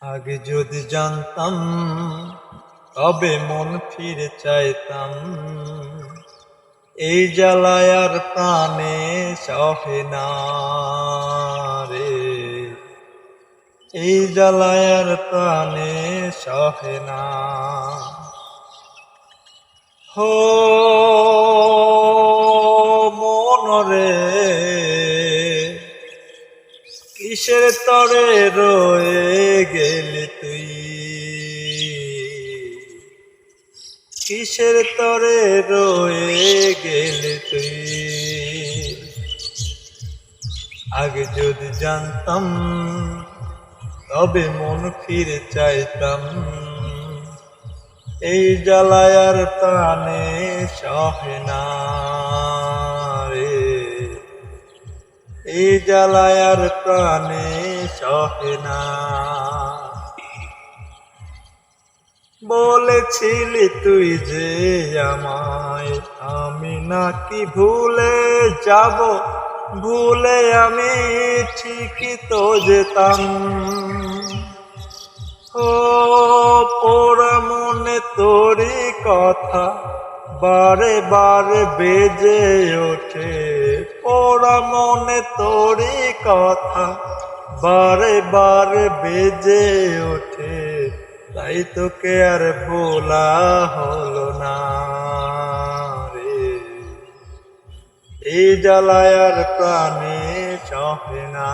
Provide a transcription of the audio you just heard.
আগে যদি জানতাম তবে মন ফিরে চাইতাম। এই জ্বালায় আর প্রাণে সহে না রে, এই জ্বালায় আর প্রাণে সহে না। হো মন রে, কিসের তরে রয়ে গেলি তুই, কিসের তরে রয়ে গেলি তুই। আগে যদি জানতাম তবে মন ফিরে চাইতাম। এই জ্বালায় আর প্রাণে সহে না রে, এই জ্বালায় আর প্রাণে সহে না। বলেছিলি তুই যে আমায়, আমি নাকি ভুলে যাব, ভুলে আমি ঠিকই তো যেতাম। ও পোড়া মনে তোরই কথা বারে বারে বেজে ওঠে, পোড়া মনে তোরই কথা বারে বারে বেজে ওঠে। তাই তোকে আর ভোলা হলো না রে, এই জ্বালায় আর প্রাণে সহে না।